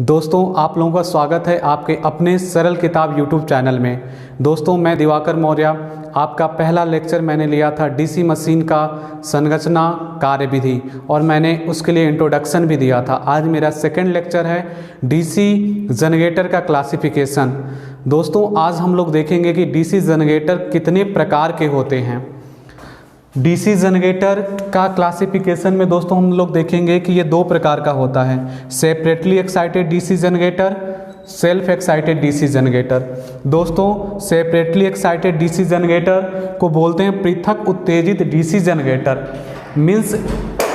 दोस्तों आप लोगों का स्वागत है आपके अपने सरल किताब यूट्यूब चैनल में। दोस्तों मैं दिवाकर मौर्य, आपका पहला लेक्चर मैंने लिया था डीसी मशीन का संरचना कार्यविधि और मैंने उसके लिए इंट्रोडक्शन भी दिया था। आज मेरा सेकंड लेक्चर है डीसी जनरेटर का क्लासिफिकेशन। दोस्तों आज हम लोग देखेंगे कि डीसी जनरेटर कितने प्रकार के होते हैं। डीसी जनरेटर का क्लासिफिकेशन में दोस्तों हम लोग देखेंगे कि ये दो प्रकार का होता है, separately excited DC generator, self excited DC generator. दोस्तों सेपरेटली एक्साइटेड डीसी जनरेटर को बोलते हैं पृथक उत्तेजित डीसी जनरेटर। मीन्स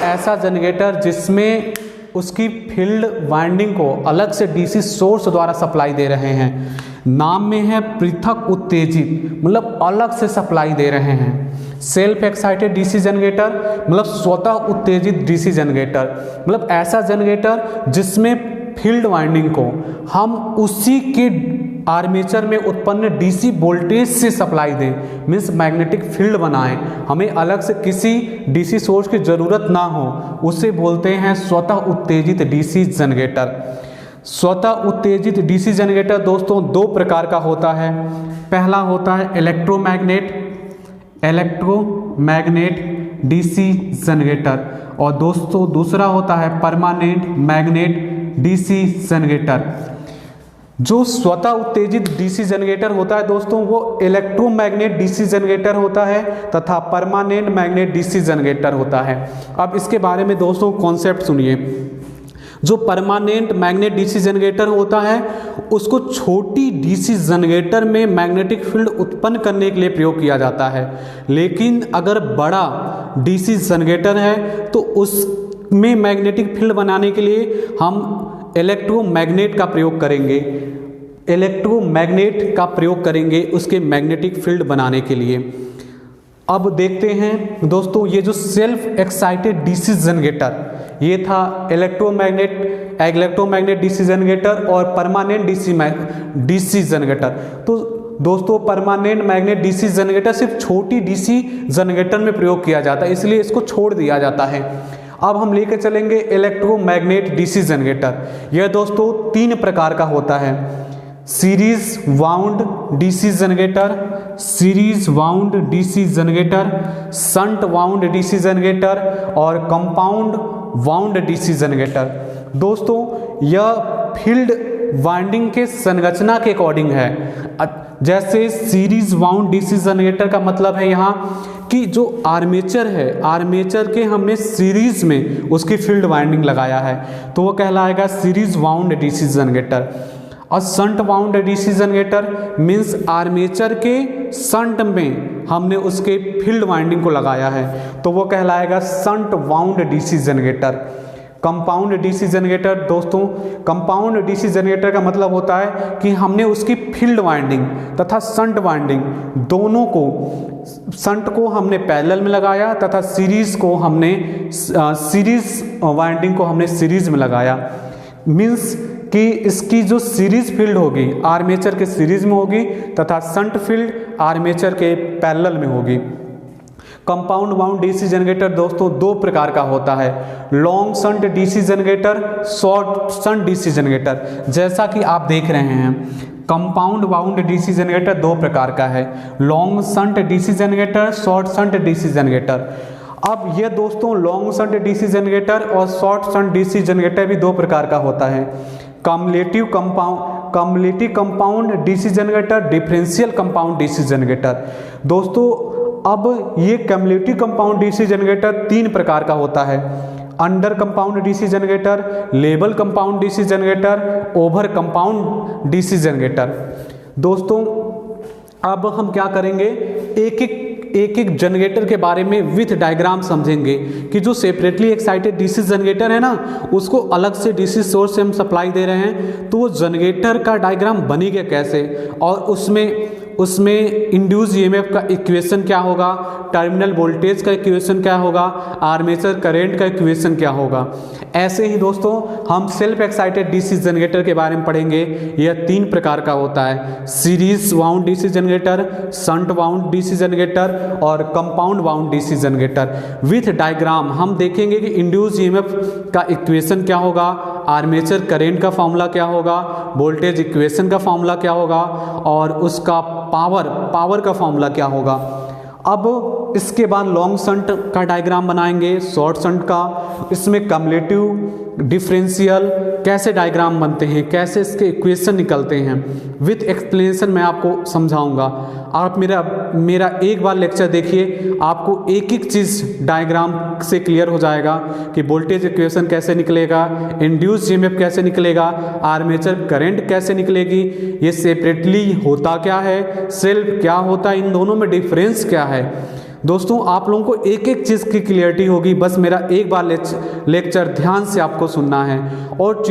ऐसा जनरेटर जिसमें उसकी फील्ड वाइंडिंग को अलग से डीसी सोर्स द्वारा सप्लाई दे रहे हैं। नाम में है पृथक उत्तेजित, मतलब अलग से सप्लाई दे रहे हैं। सेल्फ एक्साइटेड डीसी जनरेटर मतलब स्वतः उत्तेजित डीसी जनरेटर, मतलब ऐसा जनरेटर जिसमें फील्ड वाइंडिंग को हम उसी के आर्मेचर में उत्पन्न डीसी वोल्टेज से सप्लाई दें। मीन्स मैग्नेटिक फील्ड बनाएं, हमें अलग से किसी डीसी सोर्स की ज़रूरत ना हो, उसे बोलते हैं स्वतः उत्तेजित डीसी जनरेटर। स्वतः उत्तेजित डीसी जनरेटर दोस्तों दो प्रकार का होता है। पहला होता है इलेक्ट्रोमैग्नेट डीसी जनरेटर और दोस्तों दूसरा होता है परमानेंट मैग्नेट डीसी जनरेटर। जो स्वतः उत्तेजित डीसी जनरेटर होता है दोस्तों वो इलेक्ट्रोमैग्नेट डीसी जनरेटर होता है तथा परमानेंट मैग्नेट डीसी जनरेटर होता है। अब इसके बारे में दोस्तों कॉन्सेप्ट सुनिए। जो परमानेंट मैग्नेट डीसी जनरेटर होता है उसको छोटी डीसी जनरेटर में मैग्नेटिक फील्ड उत्पन्न करने के लिए प्रयोग किया जाता है, लेकिन अगर बड़ा डीसी जनरेटर है तो उसमें मैग्नेटिक फील्ड बनाने के लिए हम इलेक्ट्रोमैग्नेट का प्रयोग करेंगे। इलेक्ट्रोमैग्नेट का प्रयोग करेंगे उसके मैग्नेटिक फील्ड बनाने के लिए। अब देखते हैं दोस्तों ये जो सेल्फ एक्साइटेड डीसी जनरेटर, ये था इलेक्ट्रोमैग्नेट डीसी जनरेटर और परमानेंट डीसी जनरेटर। तो दोस्तों परमानेंट मैग्नेट डीसी जनरेटर सिर्फ छोटी डीसी जनरेटर में प्रयोग किया जाता है, इसलिए इसको छोड़ दिया जाता है। अब हम लेकर चलेंगे इलेक्ट्रोमैग्नेट डीसी जनरेटर। यह दोस्तों तीन प्रकार का होता है, series wound DC generator, series wound DC generator, shunt wound DC generator और कंपाउंड वाउंड डीसी जनरेटर। दोस्तों यह फील्ड वाइंडिंग के संरचना के अकॉर्डिंग है। जैसे सीरीज वाउंड डीसी जनरेटर का मतलब है यहाँ कि जो आर्मेचर है, आर्मेचर के हमने सीरीज में उसकी फील्ड वाइंडिंग लगाया है तो वो कहलाएगा सीरीज वाउंड डीसी जनरेटर। और shunt wound DC generator means armature के शंट में हमने उसके फील्ड वाइंडिंग को लगाया है तो वो कहलाएगा shunt wound DC generator. Compound DC generator दोस्तों, कंपाउंड डीसी जनरेटर का मतलब होता है कि हमने उसकी फील्ड वाइंडिंग तथा शंट वाइंडिंग दोनों को, शंट को हमने पैरेलल में लगाया तथा सीरीज वाइंडिंग को हमने सीरीज में लगाया। मीन्स कि इसकी जो सीरीज फील्ड होगी आर्मेचर के सीरीज में होगी तथा शंट फील्ड आर्मेचर के पैरेलल में होगी। कंपाउंड वाउंड डीसी जनरेटर दोस्तों दो प्रकार का होता है, long shunt DC generator, short shunt DC generator. जैसा कि आप देख रहे हैं कंपाउंड वाउंड डीसी जनरेटर दो प्रकार का है, long shunt DC generator, short shunt DC generator. अब ये दोस्तों लॉन्ग शंट डीसी जनरेटर और शॉर्ट शंट डीसी जनरेटर भी दो प्रकार का होता है, cumulative compound DC generator, differential compound DC generator. दोस्तों अब ये कम्युलेटिव कंपाउंड डीसी जनरेटर तीन प्रकार का होता है, under compound DC generator, level compound DC generator, over compound DC generator. दोस्तों अब हम क्या करेंगे, एक एक जनरेटर के बारे में विथ डायग्राम समझेंगे कि जो सेपरेटली एक्साइटेड डीसी जनरेटर है ना उसको अलग से डीसी सोर्स से हम सप्लाई दे रहे हैं तो वो जनरेटर का डायग्राम बनेगा कैसे और उसमें इंड्यूस ईएमएफ का इक्वेशन क्या होगा, टर्मिनल वोल्टेज का इक्वेशन क्या होगा, आर्मेचर करंट का इक्वेशन क्या होगा। ऐसे ही दोस्तों हम सेल्फ एक्साइटेड डीसी जनरेटर के बारे में पढ़ेंगे। यह तीन प्रकार का होता है, series wound DC generator, shunt wound DC generator और compound wound DC generator. With diagram हम देखेंगे कि इंड्यूस ईएमएफ का इक्वेशन क्या होगा, आर्मेचर करेंट का फॉर्मूला क्या होगा, वोल्टेज इक्वेशन का फॉर्मूला क्या होगा और उसका पावर का फॉर्मूला क्या होगा। अब इसके बाद लॉन्ग शंट का डायग्राम बनाएंगे, शॉर्ट शंट का, इसमें कम्युलेटिव डिफरेंशियल कैसे डायग्राम बनते हैं, कैसे इसके इक्वेशन निकलते हैं, विथ एक्सप्लेनेशन मैं आपको समझाऊंगा। आप मेरा एक बार लेक्चर देखिए, आपको एक एक चीज़ डायग्राम से क्लियर हो जाएगा कि वोल्टेज इक्वेशन कैसे निकलेगा, इंड्यूस ईएमएफ कैसे निकलेगा, आर्मेचर करंट कैसे निकलेगी, ये सेपरेटली होता क्या है, सेल्फ क्या होता है, इन दोनों में डिफरेंस क्या है। दोस्तों आप लोगों को एक एक चीज़ की क्लियरिटी होगी, बस मेरा एक बार लेक्चर ध्यान से आपको सुनना है और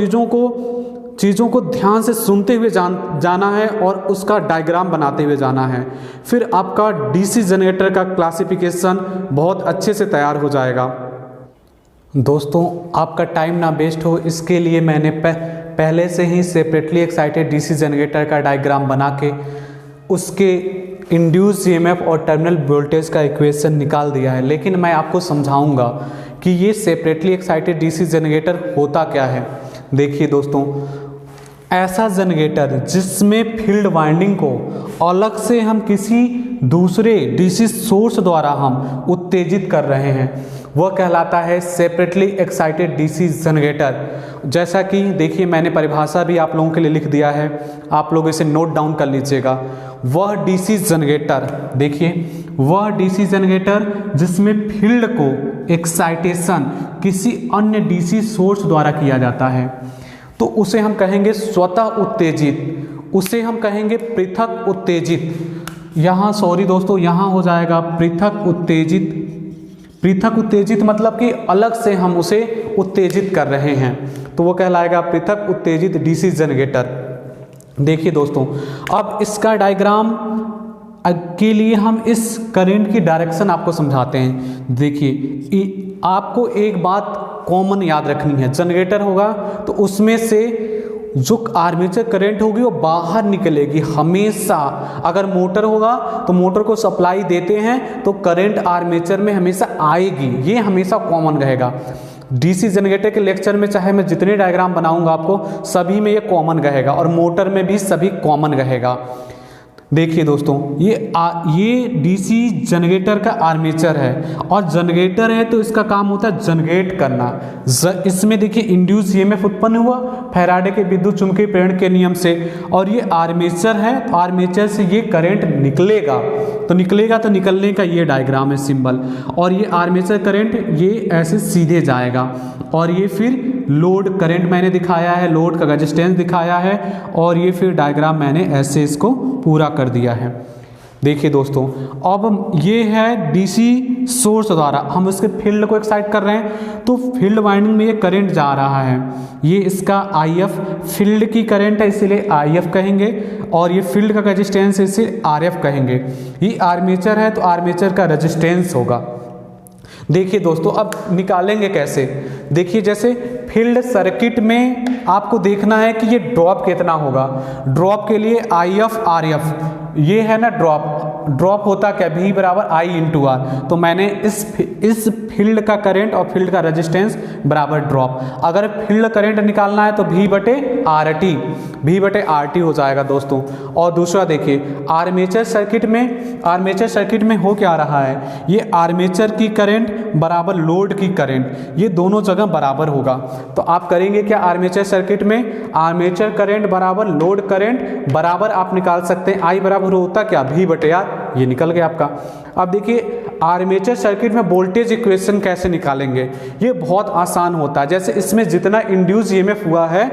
चीज़ों को ध्यान से सुनते हुए जाना है और उसका डायग्राम बनाते हुए जाना है। फिर आपका डीसी जनरेटर का क्लासिफिकेशन बहुत अच्छे से तैयार हो जाएगा। दोस्तों आपका टाइम ना वेस्ट हो, इसके लिए मैंने पहले से ही सेपरेटली एक्साइटेड डीसी जनरेटर का डायग्राम बना के उसके इंड्यूस ईएमएफ और टर्मिनल वोल्टेज का इक्वेशन निकाल दिया है। लेकिन मैं आपको समझाऊंगा कि ये सेपरेटली एक्साइटेड डीसी जनरेटर होता क्या है। देखिए दोस्तों, ऐसा जनरेटर जिसमें फील्ड वाइंडिंग को अलग से हम किसी दूसरे डीसी सोर्स द्वारा हम उत्तेजित कर रहे हैं, वह कहलाता है सेपरेटली एक्साइटेड डीसी जनरेटर। जैसा कि देखिए मैंने परिभाषा भी आप लोगों के लिए लिख दिया है, आप लोग इसे नोट डाउन कर लीजिएगा। वह डीसी जनरेटर, देखिए वह डीसी जनरेटर जिसमें फील्ड को एक्साइटेशन किसी अन्य डीसी सोर्स द्वारा किया जाता है, तो उसे हम कहेंगे स्वतः उत्तेजित, उसे हम कहेंगे पृथक उत्तेजित। यहाँ सॉरी दोस्तों, यहाँ हो जाएगा पृथक उत्तेजित। पृथक उत्तेजित मतलब कि अलग से हम उसे उत्तेजित कर रहे हैं, तो वो कहलाएगा पृथक उत्तेजित डीसी जनरेटर। देखिए दोस्तों, अब इसका डायग्राम के लिए हम इस करंट की डायरेक्शन आपको समझाते हैं। देखिए आपको एक बात कॉमन याद रखनी है, जनरेटर होगा तो उसमें से जो आर्मेचर करंट होगी वो बाहर निकलेगी हमेशा। अगर मोटर होगा तो मोटर को सप्लाई देते हैं तो करंट आर्मेचर में हमेशा आएगी, ये हमेशा कॉमन रहेगा। डीसी जनरेटर के लेक्चर में चाहे मैं जितने डायग्राम बनाऊंगा आपको सभी में ये कॉमन रहेगा और मोटर में भी सभी कॉमन रहेगा। देखिए दोस्तों, ये डीसी जनरेटर का आर्मेचर है और जनरेटर है तो इसका काम होता है जनरेट करना। इसमें देखिए इंड्यूस ईएमएफ उत्पन्न हुआ फैराडे के विद्युत चुंबकीय प्रेरण के नियम से, और ये आर्मेचर है तो आर्मेचर से ये करंट निकलेगा, तो निकलने का ये डायग्राम है सिंबल, और ये आर्मेचर करंट ये ऐसे सीधे जाएगा और ये फिर लोड करंट मैंने दिखाया है, लोड का रेजिस्टेंस दिखाया है, और ये फिर डायग्राम मैंने ऐसे इसको पूरा कर दिया है। देखिए दोस्तों, अब ये है डीसी सोर्स द्वारा हम इसके फील्ड को एक्साइट कर रहे हैं, तो फील्ड वाइंडिंग में ये करंट जा रहा है, ये इसका आईएफ फील्ड की करंट है इसीलिए आईएफ कहेंगे, और ये फील्ड का रेजिस्टेंस है इसे आरएफ कहेंगे। ये आर्मेचर है तो आर्मेचर का रेजिस्टेंस होगा। देखिए दोस्तों, अब निकालेंगे कैसे। देखिए जैसे फील्ड सर्किट में आपको देखना है कि ये ड्रॉप कितना होगा। ड्रॉप के लिए आई एफ आर एफ, ये है ना ड्रॉप होता क्या, V बराबर I इंटू आर। तो मैंने इस फील्ड का करंट और फील्ड का रेजिस्टेंस बराबर ड्रॉप। अगर फील्ड करंट निकालना है तो V बटे आर टी हो जाएगा दोस्तों। और दूसरा देखिए आर्मेचर सर्किट में हो क्या रहा है, ये आर्मेचर की करंट बराबर लोड की करंट, ये दोनों जगह बराबर होगा। तो आप करेंगे क्या, आर्मेचर सर्किट में आर्मेचर करंट बराबर लोड करंट बराबर आप निकाल सकते हैं I बराबर होता क्या, V बटे आर, ये निकल गया आपका। अब देखिए आर्मेचर सर्किट में वोल्टेज इक्वेशन कैसे निकालेंगे, ये बहुत आसान होता है। जैसे इसमें जितना इंड्यूस ईएमएफ हुआ है,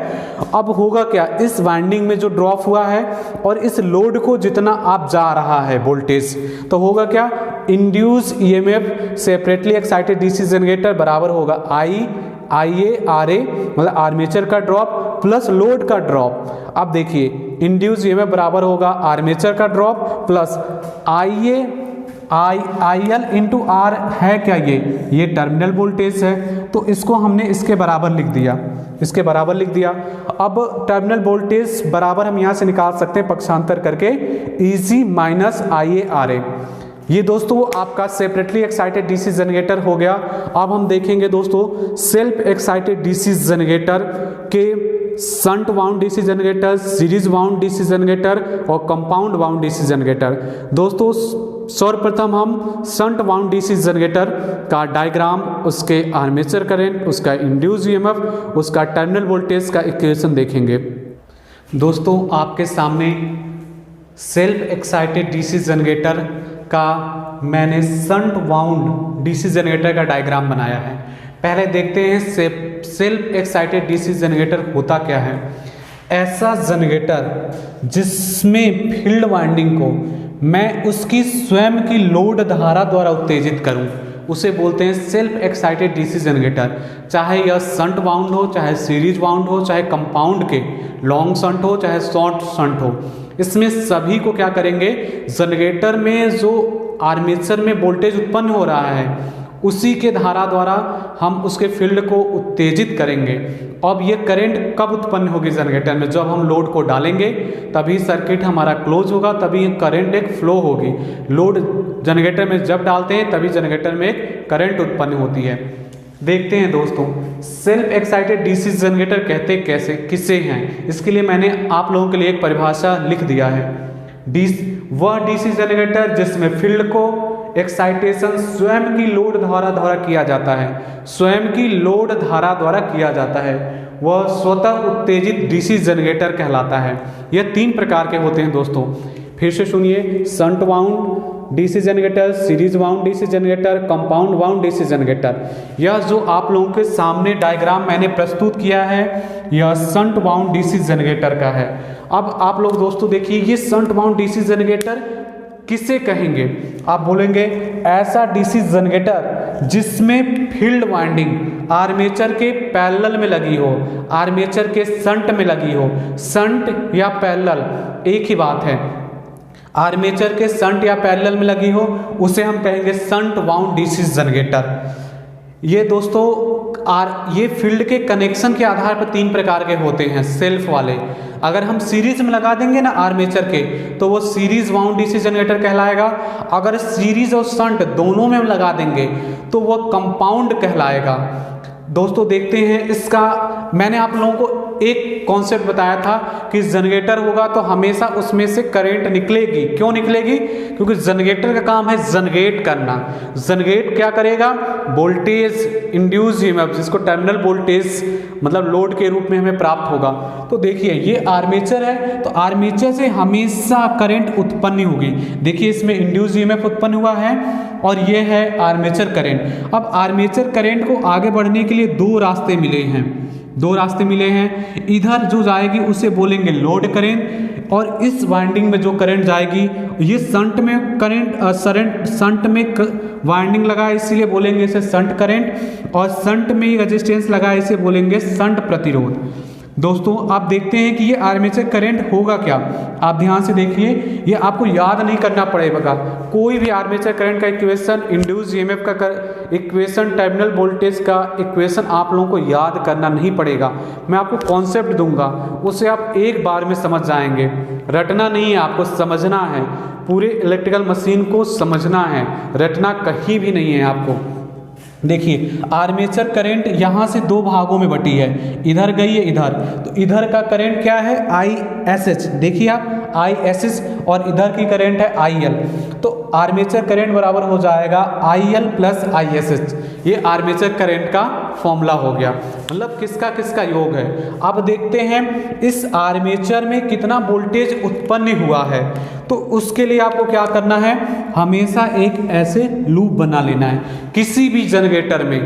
अब होगा क्या, इस वाइंडिंग में जो ड्रॉप हुआ है और इस लोड को जितना आप जा रहा है वोल्टेज, तो होगा क्या, induced EMF separately excited DC generator बराबर होगा IA RA मतलब आर्मेचर का ड्रॉप प्लस लोड का ड्रॉप। अब देखिए इंड्यूस ईएमएफ बराबर होगा आर्मेचर का drop plus IL into R है क्या, ये टर्मिनल वोल्टेज है, तो इसको हमने इसके बराबर लिख दिया। अब टर्मिनल वोल्टेज बराबर हम यहाँ से निकाल सकते हैं पक्षांतर करके EC माइनस IA RA। ये दोस्तों आपका सेपरेटली एक्साइटेड डीसी जनरेटर हो गया। अब हम देखेंगे दोस्तों सेल्फ एक्साइटेड डीसी जनरेटर के shunt wound DC generator, series wound DC generator और कंपाउंड वाउंड डीसी जनरेटर। दोस्तों सर्वप्रथम हम शंट वाउंड डीसी जनरेटर का डायग्राम, उसके आर्मेचर करंट, उसका इंड्यूस ईएमएफ, उसका टर्मिनल वोल्टेज का इक्वेशन देखेंगे। दोस्तों आपके सामने सेल्फ एक्साइटेड डीसी जनरेटर का मैंने शंट वाउंड डीसी जनरेटर का डायग्राम बनाया है। पहले देखते हैं सेल्फ एक्साइटेड डीसी जनरेटर होता क्या है। ऐसा जनरेटर जिसमें फील्ड वाइंडिंग को मैं उसकी स्वयं की लोड धारा द्वारा उत्तेजित करूं, उसे बोलते हैं सेल्फ एक्साइटेड डीसी जनरेटर। चाहे यह शंट वाउंड हो, चाहे सीरीज वाउंड हो, चाहे कंपाउंड के लॉन्ग शंट हो, चाहे शॉर्ट शंट हो, इसमें सभी को क्या करेंगे, जनरेटर में जो आर्मेचर में वोल्टेज उत्पन्न हो रहा है उसी के धारा द्वारा हम उसके फील्ड को उत्तेजित करेंगे। अब ये करंट कब उत्पन्न होगी जनरेटर में, जब हम लोड को डालेंगे तभी सर्किट हमारा क्लोज होगा, तभी करंट एक फ्लो होगी। लोड जनरेटर में जब डालते हैं तभी जनरेटर में एक करंट उत्पन्न होती है। देखते हैं दोस्तों सेल्फ एक्साइटेड डीसी जनरेटर कहते कैसे किसे हैं, इसके लिए मैंने आप लोगों के लिए एक परिभाषा लिख दिया है। वह डीसी जनरेटर जिसमें फील्ड को एक्साइटेशन स्वयं की लोड धारा द्वारा किया जाता है, स्वयं की लोड धारा द्वारा किया जाता है, वह स्वतः उत्तेजित डीसी जनरेटर कहलाता है। यह 3 प्रकार के होते हैं दोस्तों, फिर से सुनिए। Shunt wound DC generator, series wound DC generator, compound wound DC generator. यह जो आप लोगों के सामने डायग्राम मैंने प्रस्तुत किया है यह शंट वाउंड डीसी जनरेटर का है। अब आप लोग दोस्तों देखिए ये शंट वाउंड डीसी जनरेटर किसे कहेंगे, आप बोलेंगे ऐसा डीसी जनरेटर जिसमें फील्ड वाइंडिंग आर्मेचर के पैरेलल में लगी हो, आर्मेचर के शंट में लगी हो। शंट या पैरेलल एक ही बात है, आर्मेचर के शंट या पैरेलल में लगी हो उसे हम कहेंगे शंट वाउंड डीसी जनरेटर। ये दोस्तों ये फील्ड के कनेक्शन के आधार पर 3 प्रकार के होते हैं सेल्फ वाले। अगर हम सीरीज में लगा देंगे ना आर्मेचर के तो वो सीरीज वाउंड डीसी जनरेटर कहलाएगा। अगर सीरीज और शंट दोनों में लगा देंगे तो वह कंपाउंड कहलाएगा। दोस्तों देखते हैं इसका, मैंने आप लोगों को एक कॉन्सेप्ट बताया था कि जनरेटर होगा तो हमेशा उसमें से करंट निकलेगी। क्यों निकलेगी, क्योंकि जनरेटर का काम है जनरेट करना। जनरेट क्या करेगा, वोल्टेज इंड्यूस ईएमएफ जिसको टर्मिनल वोल्टेज मतलब लोड के रूप में हमें प्राप्त होगा। तो देखिए ये आर्मेचर है तो आर्मेचर से हमेशा करंट उत्पन्न होगी। देखिए इसमें इंड्यूस ईएमएफ उत्पन्न हुआ है और ये है आर्मेचर करंट। अब आर्मेचर करंट को आगे बढ़ने के लिए 2 रास्ते मिले हैं, 2 रास्ते मिले हैं। इधर जो जाएगी उसे बोलेंगे लोड करंट और इस वाइंडिंग में जो करंट जाएगी ये शंट में करंट शंट में वाइंडिंग लगा है इसीलिए बोलेंगे इसे शंट करंट, और शंट में रेजिस्टेंस लगा है इसे बोलेंगे शंट प्रतिरोध। दोस्तों आप देखते हैं कि ये आर्मेचर करंट होगा क्या, आप ध्यान से देखिए, ये आपको याद नहीं करना पड़ेगा। कोई भी आर्मेचर करंट का इक्वेशन, इंड्यूस ईएमएफ का इक्वेशन, टर्मिनल वोल्टेज का इक्वेशन आप लोगों को याद करना नहीं पड़ेगा। मैं आपको कॉन्सेप्ट दूंगा उसे आप एक बार में समझ जाएंगे। रटना नहीं है, आपको समझना है, पूरे इलेक्ट्रिकल मशीन को समझना है, रटना कहीं भी नहीं है आपको। देखिए आर्मेचर करंट यहाँ से 2 भागों में बटी है, इधर गई है इधर, तो इधर का करंट क्या है ISH, देखिए आप ISH, और इधर की करंट है IL। तो आर्मेचर करंट बराबर हो जाएगा IL प्लस ISH। ये आर्मेचर करंट का फॉर्मूला हो गया, मतलब किसका किसका योग है। अब देखते हैं इस आर्मेचर में कितना वोल्टेज उत्पन्न हुआ है, तो उसके लिए आपको क्या करना है, हमेशा एक ऐसे लूप बना लेना है किसी भी जनरेटर में,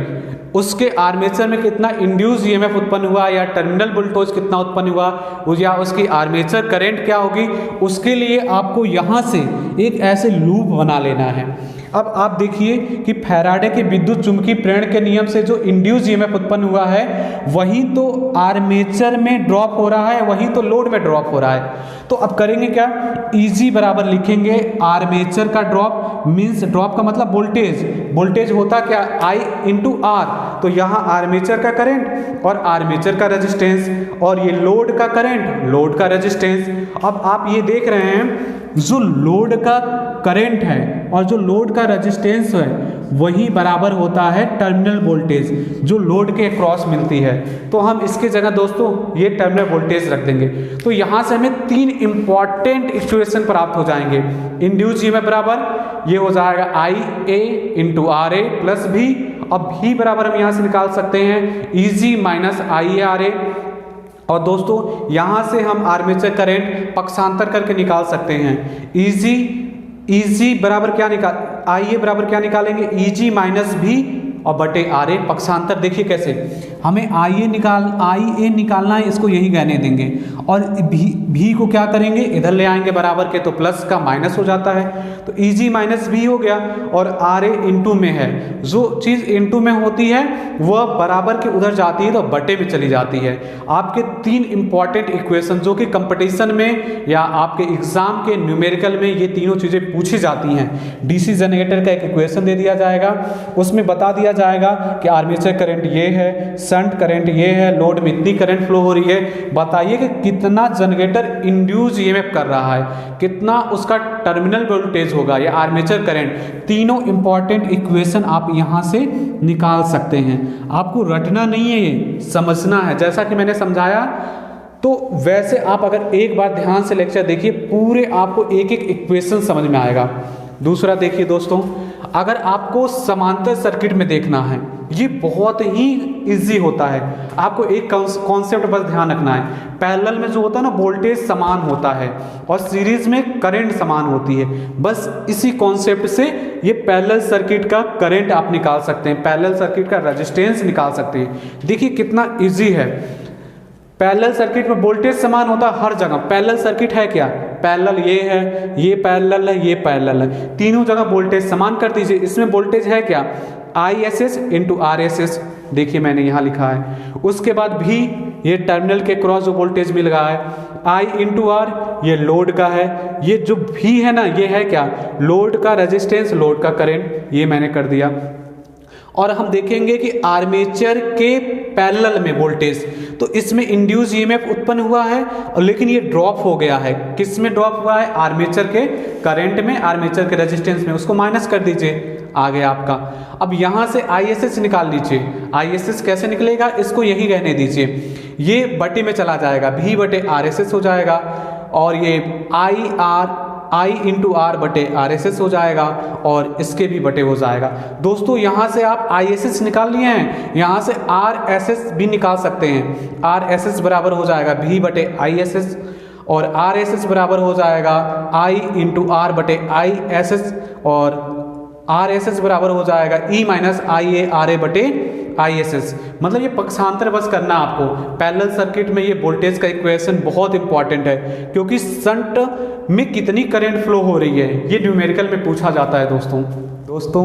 उसके आर्मेचर में कितना इंड्यूस ईएमएफ उत्पन्न हुआ या टर्मिनल वोल्टेज कितना उत्पन्न हुआ या उसकी आर्मेचर करंट क्या होगी, उसके लिए आपको यहाँ से एक ऐसे लूप बना लेना है। अब आप देखिए कि फैराडे के विद्युत चुंबकीय प्रेरण के नियम से जो इंड्यूस ईएमएफ उत्पन्न हुआ है वही तो आर्मेचर में ड्रॉप हो रहा है, वही तो लोड में ड्रॉप हो रहा है। तो अब करेंगे क्या, इजी बराबर लिखेंगे आर्मेचर का ड्रॉप, मीन्स ड्रॉप का मतलब वोल्टेज, वोल्टेज होता क्या I इंटू R, तो यहाँ आर्मेचर का करंट और आर्मेचर का रेजिस्टेंस, और ये लोड का करंट, लोड का रेजिस्टेंस। अब आप ये देख रहे हैं जो लोड का करंट है और जो लोड का रेजिस्टेंस है वही बराबर होता है टर्मिनल वोल्टेज जो लोड के क्रॉस मिलती है। तो हम इसके जगह दोस्तों ये टर्मिनल वोल्टेज रख देंगे। तो यहाँ से हमें 3 इंपॉर्टेंट इक्वेशन प्राप्त हो जाएंगे। इंड्यूस ईएमएफ बराबर ये हो जाएगा IA इंटू RA प्लस भी। अब भी बराबर हम यहाँ से निकाल सकते हैं EG माइनस IARA। और दोस्तों यहाँ से हम आर्मेचर करंट पक्षांतर करके निकाल सकते हैं। EG बराबर क्या IA बराबर क्या निकालेंगे EG माइनस भी और बटे RA पक्षांतर। देखिए कैसे हमें IA निकालना है, इसको यही कहने देंगे और भी को क्या करेंगे इधर ले आएंगे बराबर के, तो प्लस का माइनस हो जाता है। तो EG माइनस भी हो गया और RA इंटू में है, जो चीज़ इंटू में होती है वह बराबर के उधर जाती है तो बटे में चली जाती है। आपके 3 इंपॉर्टेंट इक्वेशन जो कि कंपटीशन में या आपके एग्जाम के न्यूमेरिकल में ये तीनों चीज़ें पूछी जाती हैं। डीसी जनरेटर का एक इक्वेशन दे दिया जाएगा, उसमें बता दिया जाएगा कि आर्मेचर करंट ये है, शंट करंट ये है, लोड में इतनी करंट फ्लो हो रही है। बताइए कि कितना जनरेटर इंड्यूस ईएमएफ कर रहा है, कितना उसका टर्मिनल वोल्टेज होगा या आर्मेचर करंट। तीनों इंपॉर्टेंट इक्वेशन आप यहां से निकाल सकते हैं। आपको रटना नहीं है, ये समझना है। जैसा कि मैंने समझाया तो वैसे आप अगर एक बार ध्यान से लेक्चर देखिए, पूरे आपको एक एक इक्वेशन समझ में आएगा। दूसरा देखिए दोस्तों, अगर आपको समांतर सर्किट में देखना है, ये बहुत ही इजी होता है। आपको एक कॉन्सेप्ट बस ध्यान रखना है, पैरेलल में जो होता है ना वोल्टेज समान होता है और सीरीज में करंट समान होती है। बस इसी कॉन्सेप्ट से ये पैरेलल सर्किट का करंट आप निकाल सकते हैं, पैरेलल सर्किट का रेजिस्टेंस निकाल सकते हैं। देखिए कितना इजी है। पैरेलल सर्किट में वोल्टेज समान होता है हर जगह। पैरेलल सर्किट है क्या, पैरेलल ये है, ये पैरेलल है, ये पैरेलल है, तीनों जगह वोल्टेज समान कर दीजिए। इसमें वोल्टेज है क्या ISS इंटू RSS, देखिए मैंने यहाँ लिखा है। उसके बाद भी ये टर्मिनल के क्रॉस जो वोल्टेज मिल रहा है I इंटू R, ये लोड का है। ये जो भी है ना ये है क्या लोड का रेजिस्टेंस, लोड का करंट, ये मैंने कर दिया। और हम देखेंगे कि आर्मेचर के पैरेलल में वोल्टेज, तो इसमें इंड्यूस ईएमएफ उत्पन्न हुआ है और लेकिन ये ड्रॉप हो गया है। किस में ड्रॉप हुआ है, आर्मेचर के करंट में, आर्मेचर के रेजिस्टेंस में। उसको माइनस कर दीजिए, आ गया आपका। अब यहाँ से ISS निकाल लीजिए। ISS कैसे निकलेगा, इसको यही रहने दीजिए, ये बटे में चला जाएगा, भी बटे RSS हो जाएगा और ये I इंटू R बटे RSS हो जाएगा और इसके भी बटे हो जाएगा। दोस्तों यहाँ से आप ISS निकाल लिए हैं, यहाँ से RSS भी निकाल सकते हैं। RSS बराबर हो जाएगा भी बटे ISS और RSS बराबर हो जाएगा I इंटू R बटे ISS और RSS बराबर हो जाएगा E माइनस IARA बटे ISS। मतलब ये पक्षांतर बस करना आपको। पैरेलल सर्किट में ये वोल्टेज का इक्वेशन बहुत इंपॉर्टेंट है क्योंकि शंट में कितनी करंट फ्लो हो रही है ये न्यूमेरिकल में पूछा जाता है दोस्तों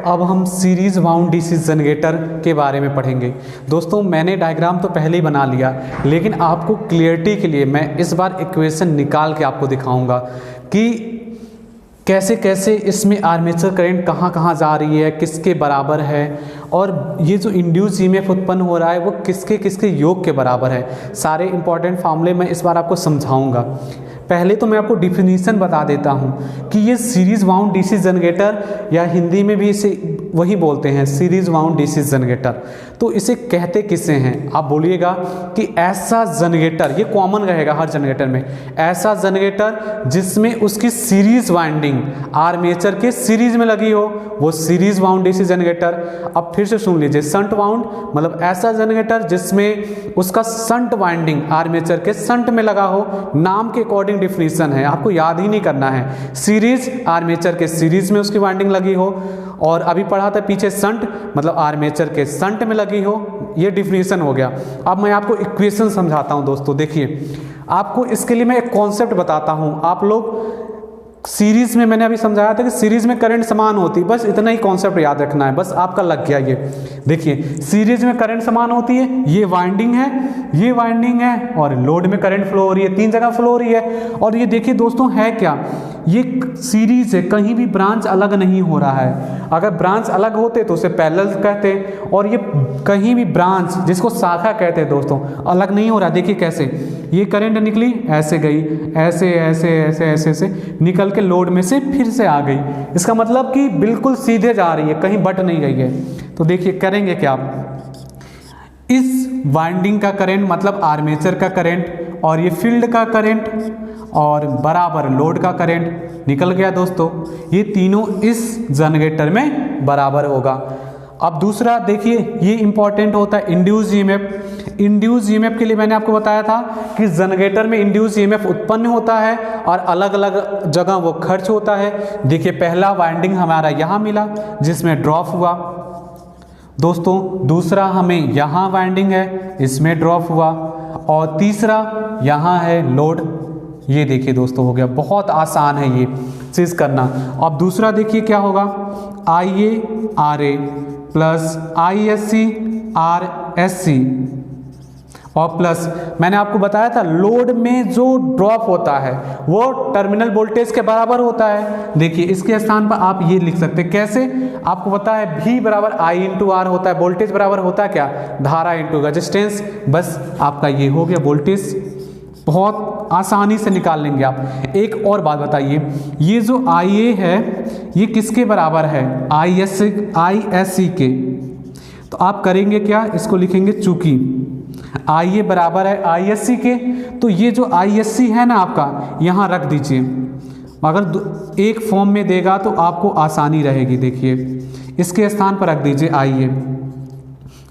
अब हम सीरीज वाउंड डीसी जनरेटर के बारे में पढ़ेंगे। दोस्तों मैंने डायग्राम तो पहले ही बना लिया, लेकिन आपको क्लियरिटी के लिए मैं इस बार इक्वेशन निकाल के आपको दिखाऊंगा कि कैसे कैसे इसमें आर्मेचर करंट कहाँ कहाँ जा रही है, किसके बराबर है, और ये जो इंड्यूस ईएमएफ उत्पन्न हो रहा है वो किसके किसके योग के बराबर है। सारे इंपॉर्टेंट फार्मूले मैं इस बार आपको समझाऊंगा। पहले तो मैं आपको डिफिनीशन बता देता हूँ कि ये सीरीज वाउंड डीसी जनरेटर, या हिंदी में भी इसे वही बोलते हैं सीरीज वाउंड डीसी जनरेटर। तो इसे कहते किसे हैं, आप बोलिएगा कि ऐसा जनरेटर, ये कॉमन रहेगा हर जनरेटर में, ऐसा जनरेटर जिसमें उसकी सीरीज वाइंडिंग आर्मेचर के सीरीज में लगी हो, वो सीरीज वाउंड डीसी जनरेटर। अब फिर से सुन लीजिए, शंट वाउंड मतलब ऐसा जनरेटर जिसमें उसका शंट वाइंडिंग आर्मेचर के शंट में लगा हो। नाम के अकॉर्डिंग डिफिनीशन है, आपको याद ही नहीं करना है। सीरीज आर्मेचर के सीरीज में उसकी वाइंडिंग लगी हो, और अभी पढ़ा था पीछे शंट मतलब आर्मेचर के शंट में लगी हो, ये डिफिनीशन हो गया। अब मैं आपको इक्वेशन समझाता हूं दोस्तों। देखिए आपको इसके लिए मैं एक कॉन्सेप्ट बताता हूं। आप लोग सीरीज में, मैंने अभी समझाया था कि सीरीज में करंट समान होती है, बस इतना ही कॉन्सेप्ट याद रखना है, बस आपका लग गया ये। देखिए सीरीज में करंट समान होती है, ये वाइंडिंग है, ये वाइंडिंग है, और लोड में करंट फ्लो हो रही है, तीन जगह फ्लो हो रही है। और ये देखिए दोस्तों है क्या, ये सीरीज है, कहीं भी ब्रांच अलग नहीं हो रहा है। अगर ब्रांच अलग होते तो उसे पैरेलल कहते, और ये कहीं भी ब्रांच जिसको शाखा कहते हैं दोस्तों, अलग नहीं हो रहा। देखिए कैसे ये करंट निकली, ऐसे गई, ऐसे ऐसे ऐसे ऐसे ऐसे निकल के लोड में से फिर से आ गई। इसका मतलब कि बिल्कुल सीधे जा रही है, कहीं बट नहीं गई है। तो देखिए करेंगे क्या, इस वाइंडिंग का करंट मतलब आर्मेचर का करंट, और ये फील्ड का करंट और बराबर लोड का करंट निकल गया दोस्तों। ये तीनों इस जनरेटर में बराबर होगा। अब दूसरा देखिए, ये इंपॉर्टेंट होता है इंड्यूस ईएमएफ। इंड्यूस ईएमएफ के लिए मैंने आपको बताया था कि जनरेटर में इंड्यूस ईएमएफ उत्पन्न होता है और अलग अलग जगह वो खर्च होता है। देखिए पहला वाइंडिंग हमारा यहाँ मिला जिसमें ड्रॉप हुआ दोस्तों, दूसरा हमें यहाँ वाइंडिंग है इसमें ड्रॉप हुआ, और तीसरा यहाँ है लोड। ये देखिए दोस्तों हो गया, बहुत आसान है ये चीज़ करना। अब दूसरा देखिए क्या होगा, IA प्लस ISC RSC और प्लस मैंने आपको बताया था लोड में जो ड्रॉप होता है वो टर्मिनल वोल्टेज के बराबर होता है। देखिए इसके स्थान पर आप ये लिख सकते हैं, कैसे आपको पता है V बराबर I इंटू R होता है, वोल्टेज बराबर होता है क्या, धारा इंटू रेजिस्टेंस। बस आपका ये हो गया वोल्टेज, बहुत आसानी से निकाल लेंगे आप। एक और बात बताइए, ये जो IA है ये किसके बराबर है, ISC के। तो आप करेंगे क्या, इसको लिखेंगे चूंकि IA बराबर है ISC के, तो ये जो ISC है ना आपका यहाँ रख दीजिए। अगर एक फॉर्म में देगा तो आपको आसानी रहेगी। देखिए इसके स्थान पर रख दीजिए IA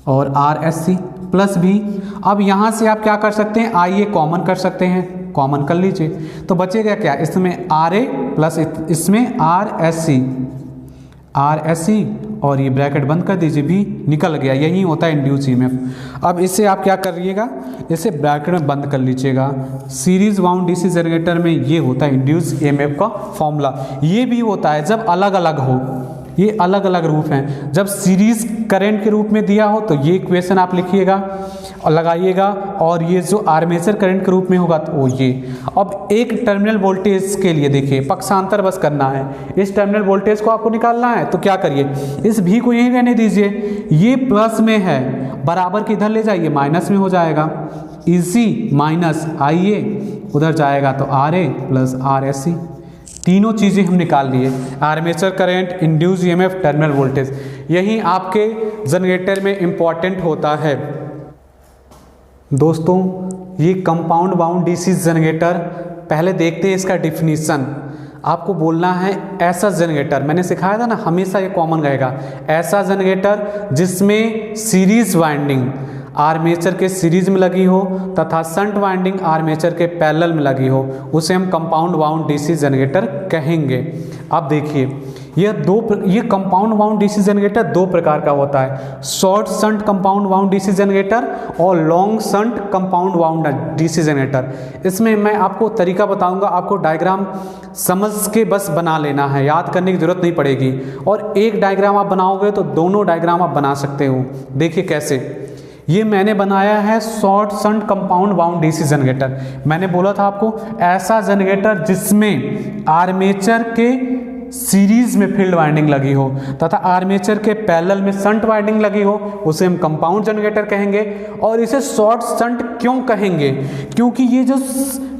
और RSC प्लस भी। अब यहाँ से आप क्या कर सकते हैं, IA कॉमन कर सकते हैं, कॉमन कर लीजिए तो बचेगा क्या, इसमें RA प्लस इसमें RSC और ये ब्रैकेट बंद कर दीजिए, भी निकल गया। यही होता है इंड्यूस ईएमएफ। अब इसे आप क्या करिएगा, इसे ब्रैकेट में बंद कर लीजिएगा। सीरीज वाउंड डीसी जनरेटर में ये होता है इंड्यूस ईएमएफ का फॉर्मूला। ये भी होता है जब अलग अलग हो, ये अलग अलग रूप हैं। जब सीरीज करंट के रूप में दिया हो तो ये इक्वेशन आप लिखिएगा और लगाइएगा, और ये जो आर्मेचर करंट के रूप में होगा तो वो ये। अब एक टर्मिनल वोल्टेज के लिए देखिए पक्षांतर बस करना है, इस टर्मिनल वोल्टेज को आपको निकालना है। तो क्या करिए, इस भी को यहीं रहने दीजिए, ये प्लस में है बराबर के इधर ले जाइए, माइनस में हो जाएगा। इसी माइनस IA उधर जाएगा तो RA प्लस RSC, तीनों चीज़ें हम निकाल लिए, armature current, induce EMF, terminal voltage. यही आपके जनरेटर में इम्पॉर्टेंट होता है दोस्तों। ये कंपाउंड बाउंड डीसी जनरेटर, पहले देखते हैं इसका डिफिनीशन। आपको बोलना है ऐसा जनरेटर, मैंने सिखाया था ना हमेशा ये कॉमन रहेगा, ऐसा जनरेटर जिसमें सीरीज वाइंडिंग आर्मेचर के सीरीज में लगी हो तथा शंट वाइंडिंग आर्मेचर के पैरेलल में लगी हो, उसे हम कंपाउंड बाउंड डीसी जनरेटर कहेंगे। अब देखिए ये कंपाउंड बाउंड डीसी जनरेटर दो प्रकार का होता है, short shunt compound wound DC generator और long shunt compound wound DC generator. इसमें मैं आपको तरीका बताऊंगा, आपको डायग्राम समझ के बस बना लेना है, याद करने की जरूरत नहीं पड़ेगी। और एक डायग्राम आप बनाओगे तो दोनों डायग्राम आप बना सकते हो। देखिए कैसे, ये मैंने बनाया है short shunt compound wound DC generator. मैंने बोला था आपको ऐसा जनरेटर जिसमें आर्मेचर के सीरीज में फील्ड वाइंडिंग लगी हो तथा आर्मेचर के पैरेलल में शंट वाइंडिंग लगी हो, उसे हम कंपाउंड जनरेटर कहेंगे। और इसे शॉर्ट शंट क्यों कहेंगे, क्योंकि ये जो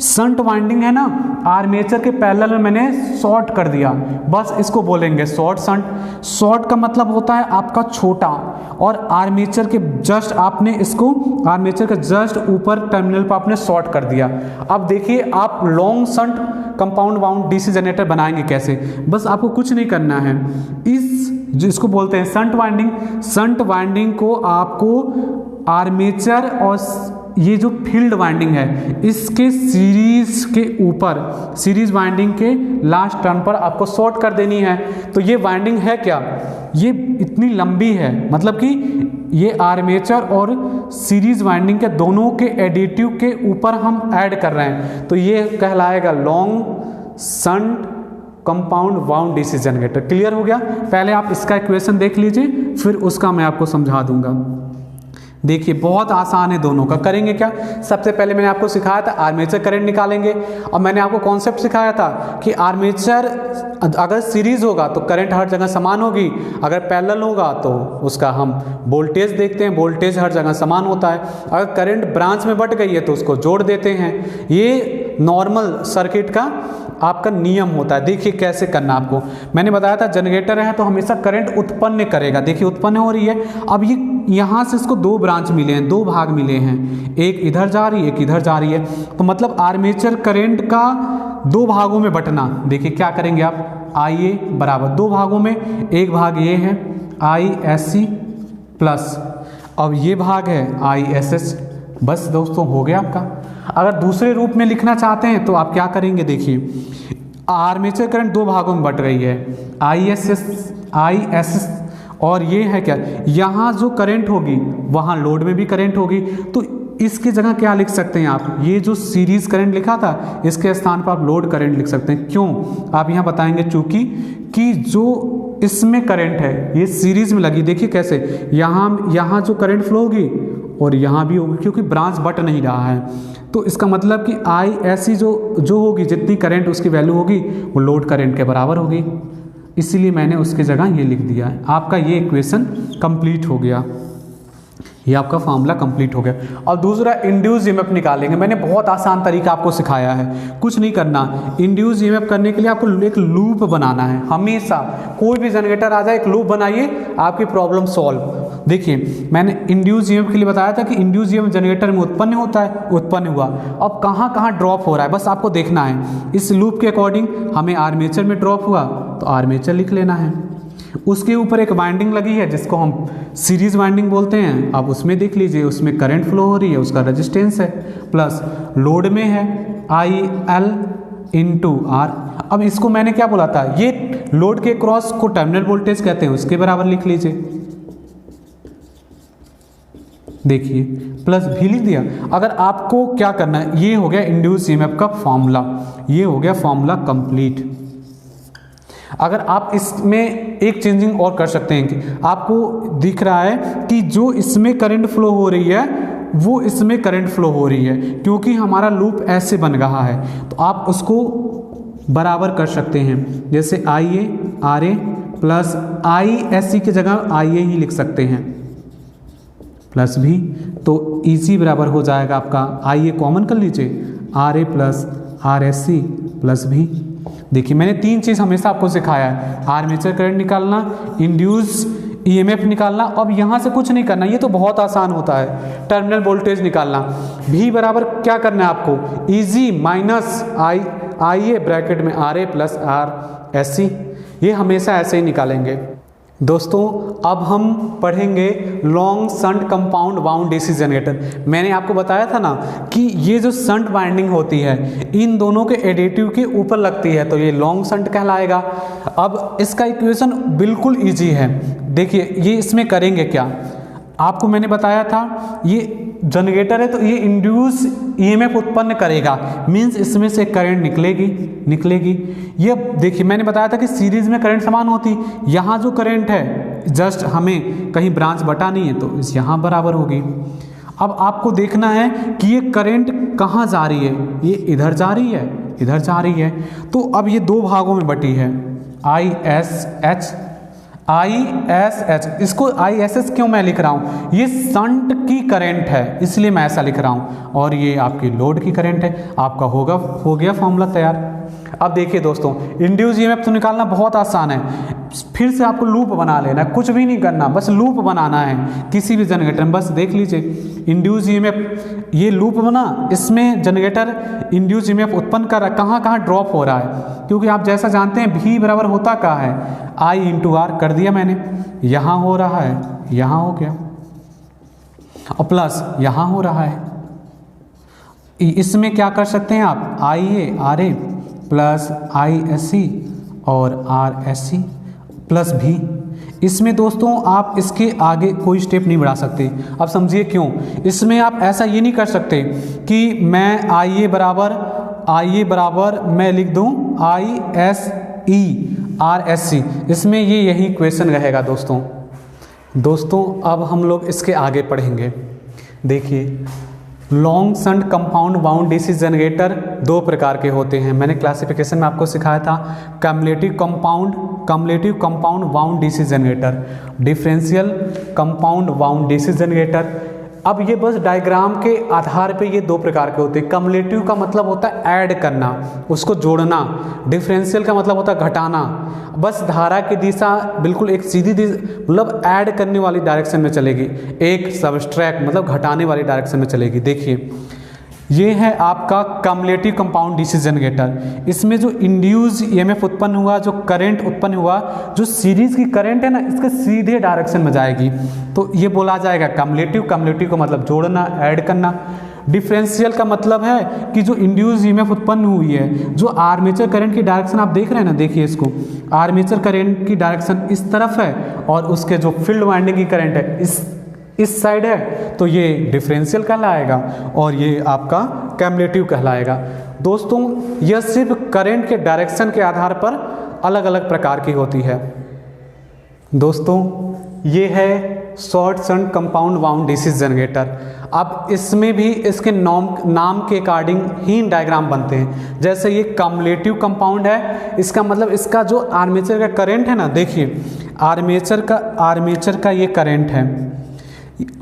शंट वाइंडिंग है ना आर्मेचर के पैरेलल में मैंने शॉर्ट कर दिया, बस इसको बोलेंगे शॉर्ट शंट। शॉर्ट का मतलब होता है आपका छोटा, और आर्मेचर के जस्ट आपने इसको आर्मेचर के जस्ट ऊपर टर्मिनल पर आपने शॉर्ट कर दिया। अब देखिए आप long shunt compound wound DC generator बनाएंगे कैसे, बस आपको कुछ नहीं करना है, इस जिसको बोलते हैं शंट वाइंडिंग को आपको आर्मेचर और ये जो फील्ड वाइंडिंग है इसके सीरीज के ऊपर, सीरीज वाइंडिंग के लास्ट टर्न पर आपको शॉर्ट कर देनी है। तो ये वाइंडिंग है क्या, ये इतनी लंबी है, मतलब कि ये आर्मेचर और सीरीज वाइंडिंग के दोनों के एडिटिव के ऊपर हम ऐड कर रहे हैं, तो ये कहलाएगा long shunt compound wound DC generator. Clear हो गया। पहले आप इसका इक्वेशन देख लीजिए, फिर उसका मैं आपको समझा दूंगा। देखिए बहुत आसान है दोनों का। करेंगे क्या, सबसे पहले मैंने आपको सिखाया था आर्मेचर करंट निकालेंगे, और मैंने आपको कॉन्सेप्ट सिखाया था कि आर्मेचर अगर सीरीज होगा तो करंट हर जगह समान होगी, अगर पैरेलल होगा तो उसका हम वोल्टेज देखते हैं, वोल्टेज हर जगह समान होता है। अगर करंट ब्रांच में बट गई है तो उसको जोड़ देते हैं। ये नॉर्मल सर्किट का आपका नियम होता है। देखिए कैसे करना आपको, मैंने बताया था जनरेटर है तो हमेशा करंट उत्पन्न करेगा। देखिए उत्पन्न हो रही है, अब ये यहाँ से इसको दो ब्रांच मिले हैं, दो भाग मिले हैं, एक इधर जा रही है, एक इधर जा रही है, तो मतलब आर्मेचर करंट का दो भागों में बंटना। देखिए क्या करेंगे आप, IA बराबर दो भागों में, एक भाग ये है ISC प्लस, अब ये भाग है ISS। बस दोस्तों हो गया आपका। अगर दूसरे रूप में लिखना चाहते हैं तो आप क्या करेंगे, देखिए आर्मेचर करंट दो भागों में बट रही है, ISS और ये है क्या, यहाँ जो करंट होगी वहाँ लोड में भी करंट होगी, तो इसकी जगह क्या लिख सकते हैं आप, ये जो सीरीज करंट लिखा था इसके स्थान पर आप लोड करंट लिख सकते हैं। क्यों, आप यहाँ बताएंगे चूंकि कि जो इसमें करंट है ये सीरीज में लगी। देखिए कैसे, यहाँ जो करंट फ्लो होगी और यहाँ भी होगी, क्योंकि ब्रांच बट नहीं रहा है, तो इसका मतलब कि ISC जो होगी, जितनी करंट उसकी वैल्यू होगी वो लोड करंट के बराबर होगी, इसीलिए मैंने उसकी जगह ये लिख दिया है। आपका ये इक्वेशन कंप्लीट हो गया, ये आपका फार्मूला कंप्लीट हो गया। और दूसरा इंड्यूस ईएमएफ निकालेंगे। मैंने बहुत आसान तरीका आपको सिखाया है, कुछ नहीं करना। इंड्यूस ईएमएफ करने के लिए आपको एक लूप बनाना है। हमेशा कोई भी जनरेटर आ जाए एक लूप बनाइए, आपकी प्रॉब्लम सॉल्व। देखिए मैंने इंड्यूस ईएमएफ के लिए बताया था कि इंड्यूस ईएमएफ जनरेटर में उत्पन्न होता है, उत्पन्न हुआ, अब कहाँ कहाँ ड्रॉप हो रहा है बस आपको देखना है। इस लूप के अकॉर्डिंग हमें आर्मेचर में ड्रॉप हुआ तो आर्मेचर लिख लेना है, उसके ऊपर एक वाइंडिंग लगी है जिसको हम सीरीज वाइंडिंग बोलते हैं, आप उसमें देख लीजिए, उसमें करंट फ्लो हो रही है, उसका रेजिस्टेंस है, प्लस लोड में है IL इंटू R। अब इसको मैंने क्या बोला था, ये लोड के क्रॉस को टर्मिनल वोल्टेज कहते हैं, उसके बराबर लिख लीजिए। देखिए प्लस भी लिख दिया। अगर आपको क्या करना है, ये हो गया इंड्यूस ईएमएफ का फॉर्मूला, ये हो गया फॉर्मूला कंप्लीट। अगर आप इसमें एक चेंजिंग और कर सकते हैं कि आपको दिख रहा है कि जो इसमें करंट फ्लो हो रही है वो इसमें करंट फ्लो हो रही है, क्योंकि हमारा लूप ऐसे बन रहा है, तो आप उसको बराबर कर सकते हैं। जैसे IA RA प्लस ISC की जगह IA ही लिख सकते हैं, प्लस भी, तो इजी बराबर हो जाएगा आपका, IA कॉमन कर लीजिए, RA प्लस RSC प्लस भी। देखिए मैंने तीन चीज़ हमेशा आपको सिखाया है, आर्मेचर करंट निकालना, इंड्यूस ईएमएफ निकालना। अब यहाँ से कुछ नहीं करना, ये तो बहुत आसान होता है, टर्मिनल वोल्टेज निकालना। भी बराबर क्या करना है आपको, इजी माइनस IA ब्रैकेट में RA प्लस RSC, ये हमेशा ऐसे ही निकालेंगे। दोस्तों अब हम पढ़ेंगे long shunt compound wound DC generator. मैंने आपको बताया था ना कि ये जो शंट वाइंडिंग होती है इन दोनों के एडिटिव के ऊपर लगती है, तो ये लॉन्ग शंट कहलाएगा। अब इसका इक्वेशन बिल्कुल इजी है। देखिए ये इसमें करेंगे क्या, आपको मैंने बताया था ये जनरेटर है तो ये इंड्यूस ईएमएफ उत्पन्न करेगा, मींस इसमें से करंट निकलेगी। ये देखिए मैंने बताया था कि सीरीज में करंट समान होती, यहाँ जो करंट है जस्ट हमें कहीं ब्रांच बटानी है तो इस यहाँ बराबर होगी। अब आपको देखना है कि ये करंट कहाँ जा रही है, ये इधर जा रही है, इधर जा रही है, तो अब ये दो भागों में बटी है, ISH। इसको ISS क्यों मैं लिख रहा हूँ, ये शंट की करंट है इसलिए मैं ऐसा लिख रहा हूँ, और ये आपकी लोड की करंट है। आपका हो गया फॉर्मूला तैयार। अब देखिए दोस्तों इंड्यूस ईएमएफ तो निकालना बहुत आसान है, फिर से आपको लूप बना लेना, कुछ भी नहीं करना, बस लूप बनाना है किसी भी जनरेटर में। बस देख लीजिए इंड्यूस ईएमएफ, ये लूप बना, इसमें जनरेटर इंड्यूस ईएमएफ उत्पन्न कर रहा है, कहाँ कहाँ ड्रॉप हो रहा है, क्योंकि आप जैसा जानते हैं भी बराबर होता कहाँ है, I इंटू R कर दिया मैंने, यहाँ हो रहा है, यहाँ हो गया, और प्लस यहाँ हो रहा है। इसमें क्या कर सकते हैं आप, IA RA प्लस ISC और RSC प्लस भी। इसमें दोस्तों आप इसके आगे कोई स्टेप नहीं बढ़ा सकते। अब समझिए क्यों, इसमें आप ऐसा ये नहीं कर सकते कि मैं IA बराबर मैं लिख दूं ISE RSC, इसमें यही क्वेश्चन रहेगा दोस्तों, दोस्तों अब हम लोग इसके आगे पढ़ेंगे। देखिए, long shunt compound wound DC generator दो प्रकार के होते हैं। मैंने क्लासिफिकेशन में आपको सिखाया था cumulative compound wound DC generator, differential compound wound DC generator. अब ये बस डायग्राम के आधार पे ये दो प्रकार के होते हैं। कम्युलेटिव का मतलब होता है ऐड करना, उसको जोड़ना। डिफरेंशियल का मतलब होता है घटाना। बस धारा की दिशा बिल्कुल एक सीधी मतलब ऐड करने वाली डायरेक्शन में चलेगी, एक सबस्ट्रैक्ट मतलब घटाने वाली डायरेक्शन में चलेगी। देखिए, ये है आपका कम्युलेटिव कंपाउंड डीसी जनरेटर। इसमें जो इंड्यूस ईएमएफ उत्पन्न हुआ, जो करंट उत्पन्न हुआ, जो सीरीज की करंट है ना, इसके सीधे डायरेक्शन में जाएगी, तो ये बोला जाएगा कम्युलेटिव। कम्युलेटिव का मतलब जोड़ना, ऐड करना। डिफरेंशियल का मतलब है कि जो इंड्यूस ईएमएफ उत्पन्न हुई है, जो आर्मेचर करंट की डायरेक्शन आप देख रहे हैं ना, देखिए इसको, आर्मेचर करंट की डायरेक्शन इस तरफ है और उसके जो फील्ड वाइंडिंग की करंट है इस साइड है, तो ये डिफरेंशियल कहलाएगा और ये आपका कम्युलेटिव कहलाएगा। दोस्तों, यह सिर्फ करंट के डायरेक्शन के आधार पर अलग अलग प्रकार की होती है। दोस्तों, ये है short shunt compound wound DC generator. अब इसमें भी इसके नाम के अकॉर्डिंग ही डायग्राम बनते हैं। जैसे ये कम्युलेटिव कंपाउंड है, इसका मतलब इसका जो आर्मेचर का करंट है ना, देखिए आर्मेचर का ये करंट है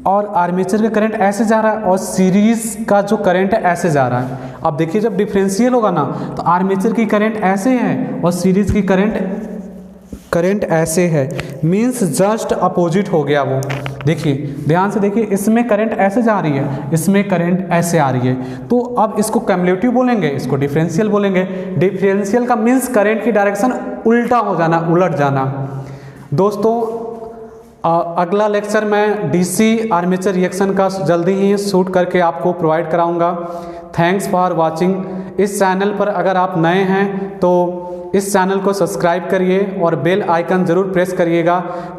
और आर्मेचर का करंट ऐसे जा रहा है और सीरीज का जो करंट है ऐसे जा रहा है। अब देखिए, जब डिफरेंशियल होगा ना, तो आर्मेचर की करंट ऐसे है और सीरीज की करंट ऐसे है, मींस जस्ट अपोजिट हो गया वो। देखिए, ध्यान से देखिए, इसमें करंट ऐसे जा रही है, इसमें करंट ऐसे आ रही है। तो अब इसको कम्युलेटिव बोलेंगे, इसको डिफरेंशियल बोलेंगे। डिफरेंशियल का मींस करंट की डायरेक्शन उल्टा हो जाना, उलट जाना। दोस्तों, अगला लेक्चर मैं डीसी आर्मेचर रिएक्शन का जल्दी ही शूट करके आपको प्रोवाइड कराऊंगा। Thanks for watching. इस चैनल पर अगर आप नए हैं तो इस चैनल को सब्सक्राइब करिए और बेल आइकन ज़रूर प्रेस करिएगा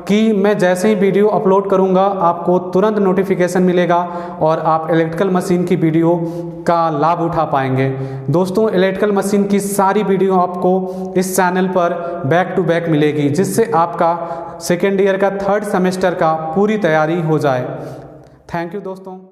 कि मैं जैसे ही वीडियो अपलोड करूंगा आपको तुरंत नोटिफिकेशन मिलेगा और आप इलेक्ट्रिकल मशीन की वीडियो का लाभ उठा पाएंगे। दोस्तों, इलेक्ट्रिकल मशीन की सारी वीडियो आपको इस चैनल पर बैक टू बैक मिलेगी, जिससे आपका सेकेंड ईयर का 3rd सेमेस्टर का पूरी तैयारी हो जाए। थैंक यू दोस्तों।